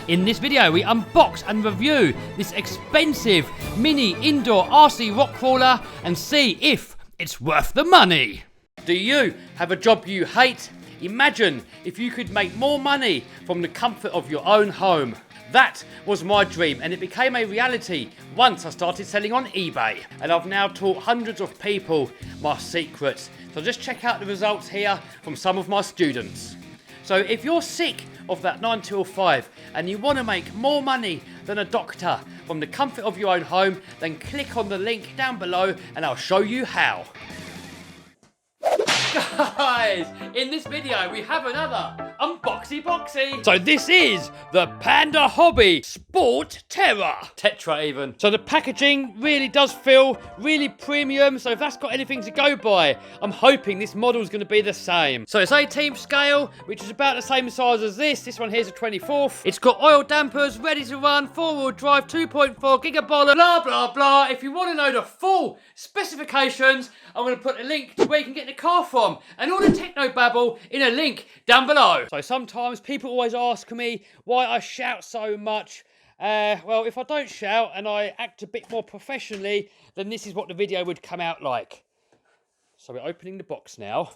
In this video, we unbox and review this expensive mini indoor RC rock crawler and see if it's worth the money. Do you have a job you hate? Imagine if you could make more money from the comfort of your own home. That was my dream, and it became a reality once I started selling on eBay. And I've now taught hundreds of people my secrets. So just check out the results here from some of my students. So if you're sick of that 9 till 5 and you want to make more money than a doctor from the comfort of your own home, then click on the link down below and I'll show you how. Guys, in this video we have another unboxy boxy. So this is the Panda Hobby Sport Terror. Tetra even. So the packaging really does feel really premium, so if that's got anything to go by, I'm hoping this model is going to be the same. So it's 18th scale, which is about the same size as this. This one here's a 24th. It's got oil dampers, ready to run, 4-wheel drive, 2.4 gigaballer, blah blah blah. If you want to know the full specifications, I'm going to put a link to where you can get the car from and all the techno babble in a link down below. So sometimes people always ask me why I shout so much. Well, if I don't shout and I act a bit more professionally, then this is what the video would come out like. So we're opening the box now.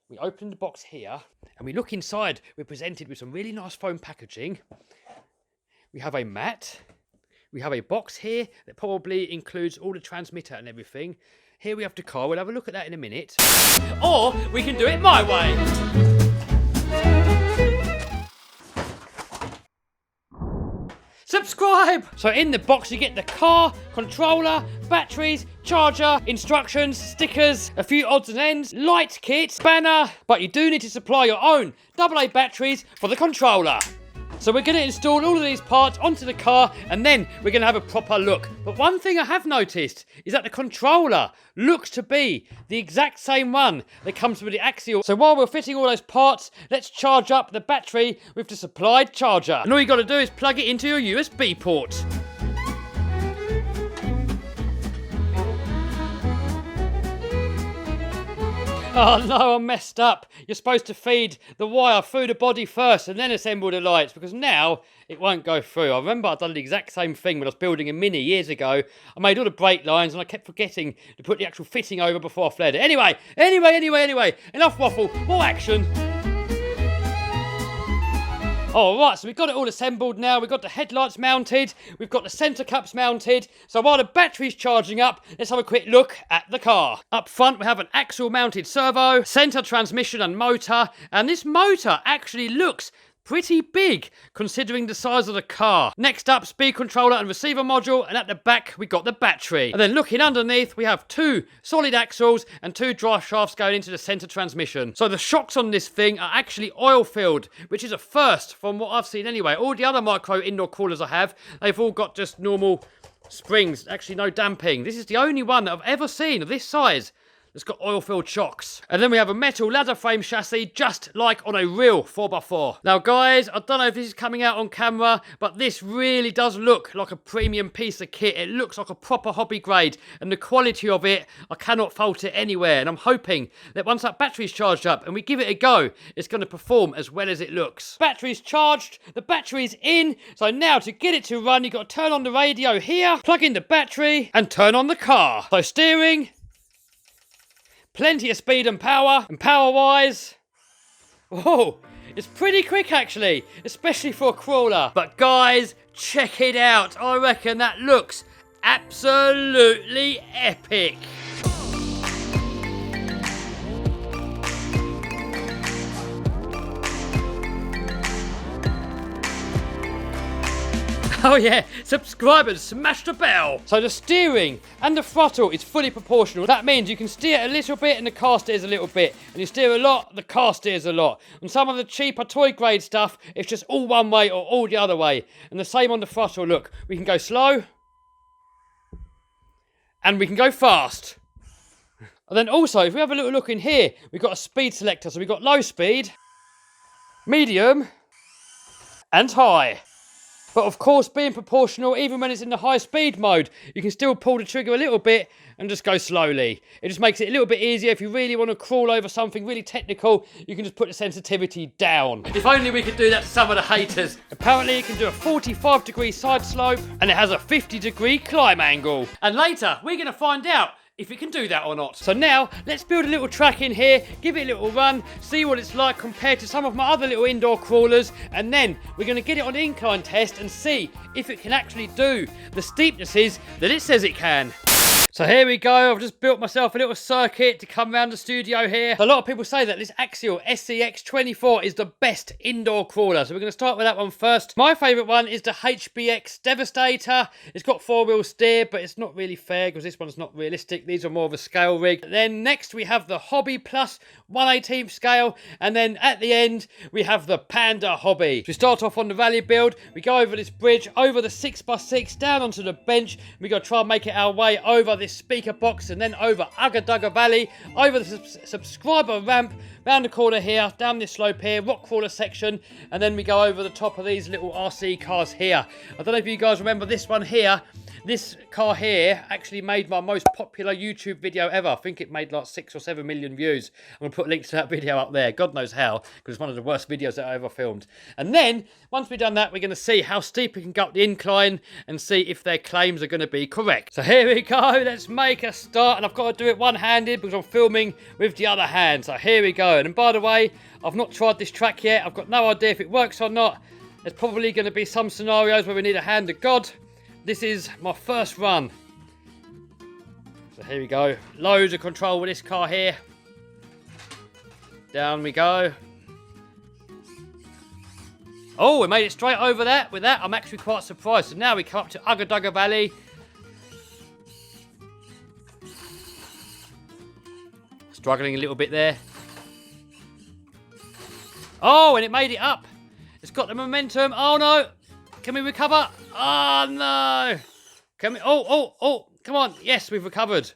We open the box here and we look inside. We're presented with some really nice foam packaging. We have a mat. We have a box here that probably includes all the transmitter and everything. Here we have the car. We'll have a look at that in a minute. Or we can do it my way. Subscribe! So in the box you get the car, controller, batteries, charger, instructions, stickers, a few odds and ends, light kit, spanner, but you do need to supply your own AA batteries for the controller. So we're going to install all of these parts onto the car and then we're going to have a proper look. But one thing I have noticed is that the controller looks to be the exact same one that comes with the Axial. So while we're fitting all those parts, let's charge up the battery with the supplied charger. And all you got to do is plug it into your USB port. Oh no, I messed up. You're supposed to feed the wire through the body first and then assemble the lights, because now it won't go through. I remember I'd done the exact same thing when I was building a Mini years ago. I made all the brake lines and I kept forgetting to put the actual fitting over before I fled it. Anyway, enough waffle, more action. Alright, so we've got it all assembled now. We've got the headlights mounted. We've got the centre caps mounted. So while the battery's charging up, let's have a quick look at the car. Up front, we have an axle mounted servo, centre transmission and motor. And this motor actually looks pretty big considering the size of the car. Next up, speed controller and receiver module, and at the back we got the battery. And then looking underneath, we have 2 solid axles and 2 drive shafts going into the centre transmission. So the shocks on this thing are actually oil filled, which is a first from what I've seen anyway. All the other micro indoor crawlers I have, they've all got just normal springs, actually no damping. This is the only one that I've ever seen of this size. It's got oil-filled shocks. And then we have a metal ladder frame chassis, just like on a real 4x4. Now guys, I don't know if this is coming out on camera, but this really does look like a premium piece of kit. It looks like a proper hobby grade, and the quality of it, I cannot fault it anywhere. And I'm hoping that once that battery's charged up and we give it a go, it's going to perform as well as it looks. Battery's charged, the battery's in, so now to get it to run, you've got to turn on the radio here, plug in the battery, and turn on the car. So steering, plenty of speed and power-wise, whoa, it's pretty quick actually, especially for a crawler. But guys, check it out. I reckon that looks absolutely epic. Oh yeah, subscribe and smash the bell. So the steering and the throttle is fully proportional. That means you can steer a little bit and the car steers a little bit. And you steer a lot, the car steers a lot. And some of the cheaper toy grade stuff, it's just all one way or all the other way. And the same on the throttle, look. We can go slow. And we can go fast. And then also, if we have a little look in here, we've got a speed selector. So we've got low speed, medium, and high. But of course, being proportional, even when it's in the high speed mode, you can still pull the trigger a little bit and just go slowly. It just makes it a little bit easier. If you really want to crawl over something really technical, you can just put the sensitivity down. If only we could do that to some of the haters. Apparently it can do a 45-degree side slope and it has a 50-degree climb angle. And later, we're going to find out if it can do that or not. So now, let's build a little track in here, give it a little run, see what it's like compared to some of my other little indoor crawlers, and then we're going to get it on an incline test and see if it can actually do the steepnesses that it says it can. So here we go, I've just built myself a little circuit to come around the studio here. A lot of people say that this Axial SCX24 is the best indoor crawler, so we're going to start with that one first. My favourite one is the HBX Devastator. It's got 4-wheel steer, but it's not really fair because this one's not realistic. These are more of a scale rig. Then next we have the Hobby Plus 1/18 scale, and then at the end we have the Panda Hobby. We start off on the rally build, we go over this bridge, over the 6x6, down onto the bench, we got to try and make it our way over this speaker box, and then over Ugga Dugga Valley, over the subscriber ramp, round the corner here, down this slope here, rock crawler section, and then we go over the top of these little RC cars here. I don't know if you guys remember this one here. This car here actually made my most popular YouTube video ever. I think it made like 6 or 7 million views. I'm going to put links to that video up there. God knows how, because it's one of the worst videos that I ever filmed. And then, once we've done that, we're going to see how steep we can go up the incline and see if their claims are going to be correct. So here we go. Let's make a start. And I've got to do it one-handed because I'm filming with the other hand. So here we go. And by the way, I've not tried this track yet. I've got no idea if it works or not. There's probably going to be some scenarios where we need a hand of God. This is my first run. So here we go. Loads of control with this car here. Down we go. Oh, we made it straight over that. With that, I'm actually quite surprised. So now we come up to Ugga Dugga Valley. Struggling a little bit there. Oh, and it made it up. It's got the momentum. Oh, no. Can we recover? Oh, no. Can we? Oh. Come on. Yes, we've recovered.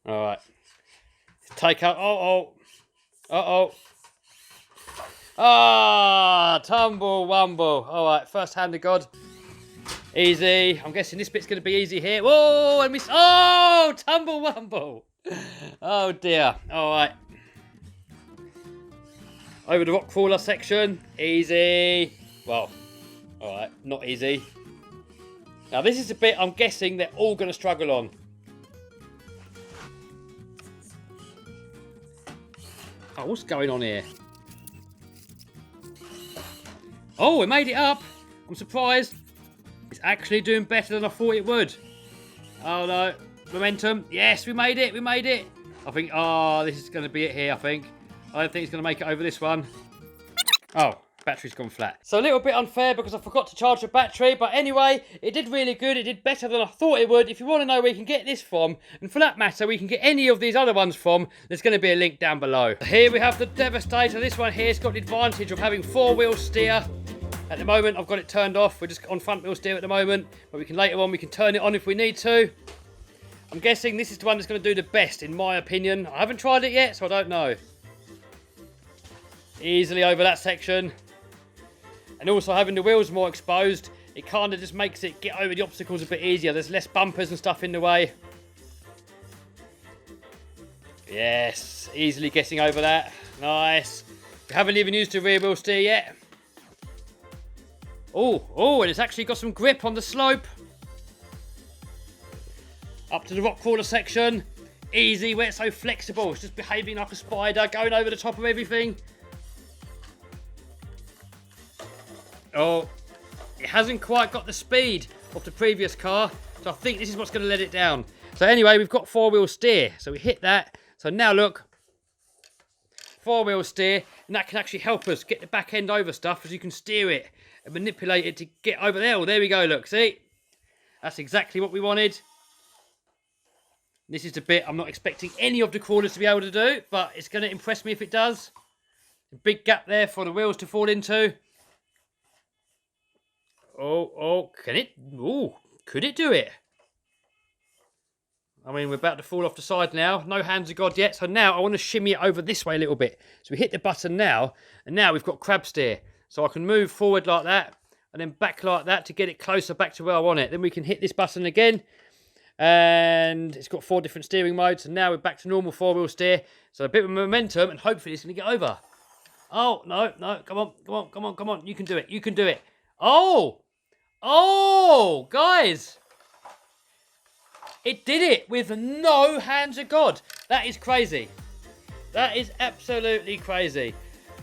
All right. Take out. Uh-oh. Ah, tumble wumble. All right, first hand of God. Easy. I'm guessing this bit's going to be easy here. Whoa, and miss. Oh, tumble wumble. Oh, dear. All right. Over the rock crawler section. Easy. Well, all right, not easy. Now, this is a bit I'm guessing they're all going to struggle on. Oh, what's going on here? Oh, we made it up. I'm surprised. It's actually doing better than I thought it would. Oh, no. Momentum. Yes, we made it. I think, oh, this is going to be it here, I think. I don't think it's going to make it over this one. Oh, battery's gone flat. So a little bit unfair because I forgot to charge the battery. But anyway, it did really good. It did better than I thought it would. If you want to know where you can get this from, and for that matter, we can get any of these other ones from, there's going to be a link down below. Here we have the Devastator. This one here's got the advantage of having 4-wheel steer. At the moment, I've got it turned off. We're just on front wheel steer at the moment. But we can later on, we can turn it on if we need to. I'm guessing this is the one that's going to do the best, in my opinion. I haven't tried it yet, so I don't know. Easily over that section. And also having the wheels more exposed, it kind of just makes it get over the obstacles a bit easier. There's less bumpers and stuff in the way. Yes, easily getting over that. Nice. We haven't even used the rear wheel steer yet. Oh, and it's actually got some grip on the slope. Up to the rock crawler section. Easy, where it's so flexible. It's just behaving like a spider, going over the top of everything. Oh, it hasn't quite got the speed of the previous car, so I think this is what's going to let it down. So anyway, we've got 4-wheel steer, so we hit that. So now look, 4-wheel steer, and that can actually help us get the back end over stuff, as you can steer it and manipulate it to get over there. Oh, there we go, look, see? That's exactly what we wanted. This is the bit I'm not expecting any of the crawlers to be able to do, but it's going to impress me if it does. A big gap there for the wheels to fall into. Oh, can it? Oh, could it do it? I mean, we're about to fall off the side now. No hands of God yet. So now I want to shimmy it over this way a little bit. So we hit the button now, and now we've got crab steer. So I can move forward like that, and then back like that to get it closer back to where I want it. Then we can hit this button again, and it's got 4 different steering modes. And now we're back to normal 4-wheel steer. So a bit of momentum, and hopefully it's going to get over. Oh, no, come on. You can do it. Oh, guys. It did it with no hands of God. That is crazy. That is absolutely crazy.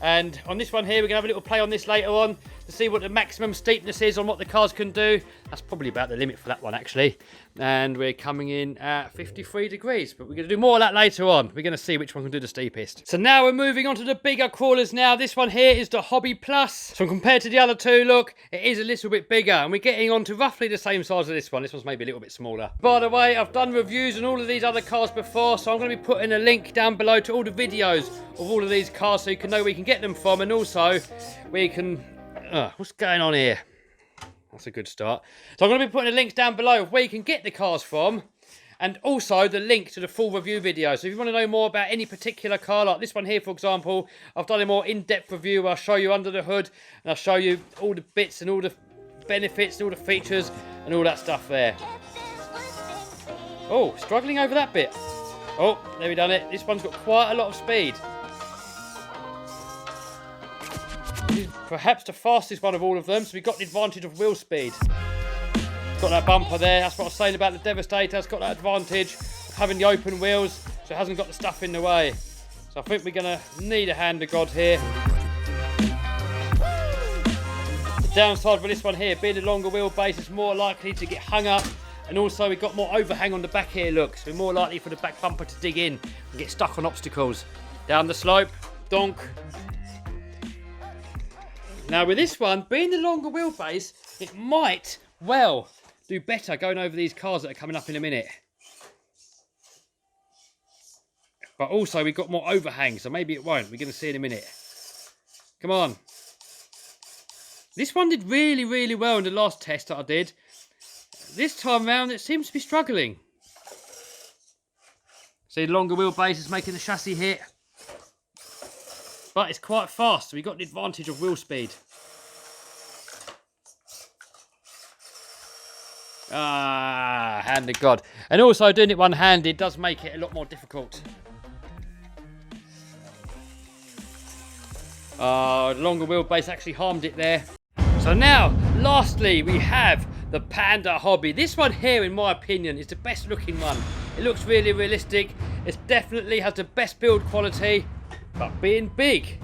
And on this one here, we're going to have a little play on this later on to see what the maximum steepness is on what the cars can do. That's probably about the limit for that one, actually. And we're coming in at 53 degrees, but we're going to do more of that later on. We're going to see which one can do the steepest. So now we're moving on to the bigger crawlers now. This one here is the Hobby Plus. So compared to the other two, look, it is a little bit bigger, and we're getting on to roughly the same size as this one. This one's maybe a little bit smaller. By the way, I've done reviews on all of these other cars before, so I'm going to be putting a link down below to all the videos of all of these cars so you can know where you can get them from, and also where you can... what's going on here? That's a good start. So I'm going to be putting the links down below of where you can get the cars from, and also the link to the full review video. So if you want to know more about any particular car, like this one here, for example, I've done a more in-depth review where I'll show you under the hood, and I'll show you all the bits and all the benefits, and all the features, and all that stuff there. Oh, struggling over that bit. Oh, there we done it. This one's got quite a lot of speed. Perhaps the fastest one of all of them, so we've got the advantage of wheel speed. Got that bumper there, that's what I was saying about the Devastator. It's got that advantage of having the open wheels, so it hasn't got the stuff in the way. So I think we're going to need a hand of God here. The downside for this one here, being a longer wheelbase, is more likely to get hung up, and also we've got more overhang on the back here, look, so we're more likely for the back bumper to dig in and get stuck on obstacles. Down the slope, donk. Now with this one, being the longer wheelbase, it might, well, do better going over these cars that are coming up in a minute. But also we've got more overhang, so maybe it won't. We're going to see in a minute. Come on. This one did really, really well in the last test that I did. This time round, it seems to be struggling. See, the longer wheelbase is making the chassis hit. But it's quite fast, so we've got the advantage of wheel speed. Ah, hand of God. And also doing it one-handed does make it a lot more difficult. The longer wheelbase actually harmed it there. So now, lastly, we have the Panda Hobby. This one here, in my opinion, is the best looking one. It looks really realistic. It definitely has the best build quality. But being big,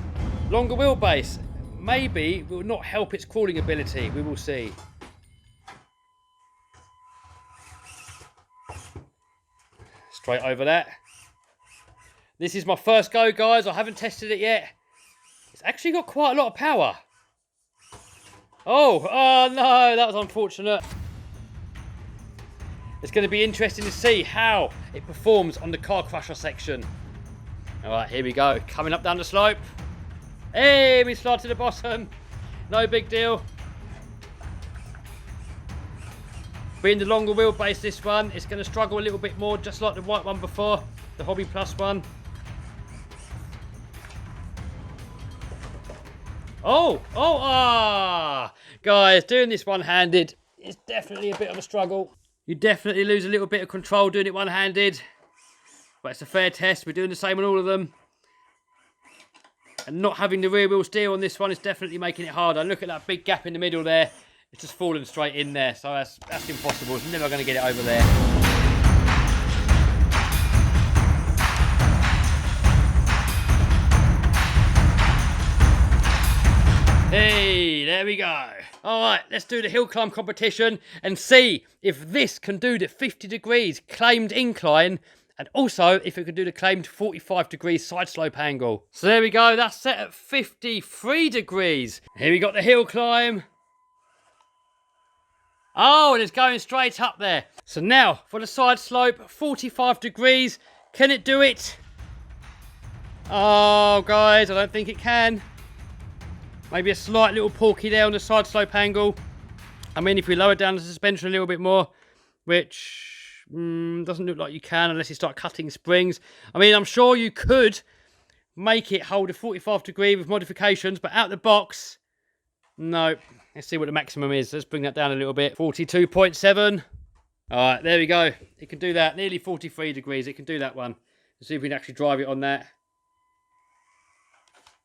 longer wheelbase, maybe will not help its crawling ability. We will see. Straight over that. This is my first go, guys. I haven't tested it yet. It's actually got quite a lot of power. Oh no, that was unfortunate. It's going to be interesting to see how it performs on the car crusher section. Alright, here we go. Coming up down the slope. Hey, we slide to the bottom. No big deal. Being the longer wheelbase, this one, it's going to struggle a little bit more, just like the white one before, the Hobby Plus one. Guys, doing this one-handed is definitely a bit of a struggle. You definitely lose a little bit of control doing it one-handed. But it's a fair test. We're doing the same on all of them. And not having the rear wheel steer on this one is definitely making it harder. Look at that big gap in the middle there. It's just falling straight in there. So that's impossible. It's never going to get it over there. Hey, there we go. All right, let's do the hill climb competition and see if this can do the 50 degrees claimed incline, and also if it can do the claimed 45 degrees side slope angle. So there we go, that's set at 53 degrees. Here we got the hill climb. Oh, and it's going straight up there. So now for the side slope, 45 degrees. Can it do it? Oh, guys, I don't think it can. Maybe a slight little porky there on the side slope angle. I mean, if we lower down the suspension a little bit more, which Doesn't look like you can unless you start cutting springs. I mean, I'm sure you could make it hold a 45 degree with modifications, but out the box, no. Let's see what the maximum is. Let's bring that down a little bit. 42.7. All right, there we go. It can do that. Nearly 43 degrees. It can do that one. Let's see if we can actually drive it on that.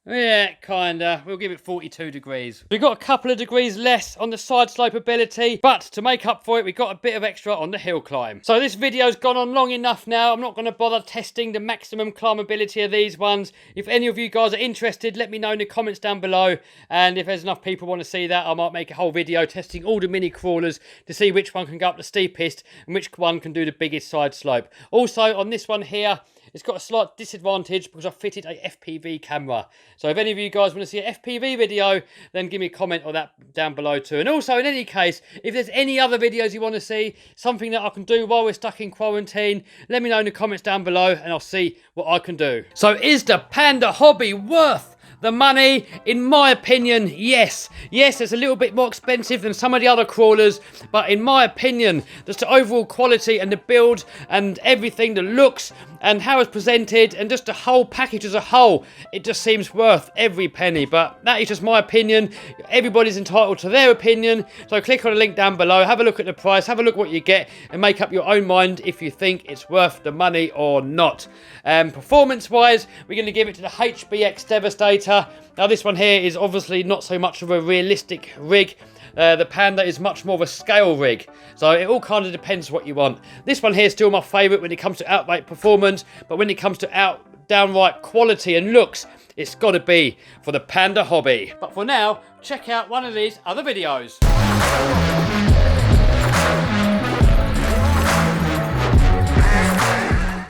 Yeah, kinda. We'll give it 42 degrees. We've got a couple of degrees less on the side slope ability, but to make up for it, we've got a bit of extra on the hill climb. So this video's gone on long enough now. I'm not going to bother testing the maximum climbability of these ones. If any of you guys are interested, let me know in the comments down below. And if there's enough people want to see that, I might make a whole video testing all the mini crawlers to see which one can go up the steepest and which one can do the biggest side slope. Also, on this one here, it's got a slight disadvantage because I fitted a FPV camera. So if any of you guys want to see an FPV video, then give me a comment on that down below too. And also, in any case, if there's any other videos you want to see, something that I can do while we're stuck in quarantine, let me know in the comments down below and I'll see what I can do. So is the panda hobby worth the money? In my opinion, yes. Yes, it's a little bit more expensive than some of the other crawlers, but in my opinion, just the overall quality and the build and everything, the looks and how it's presented and just the whole package as a whole, it just seems worth every penny. But that is just my opinion. Everybody's entitled to their opinion. So click on the link down below, have a look at the price, have a look what you get and make up your own mind if you think it's worth the money or not. Performance wise, we're going to give it to the HBX Devastator. Now this one here is obviously not so much of a realistic rig. The Panda is much more of a scale rig, so it all kind of depends what you want. This one here is still my favourite when it comes to outright performance, but when it comes to downright quality and looks, it's got to be for the Panda hobby. But for now, check out one of these other videos.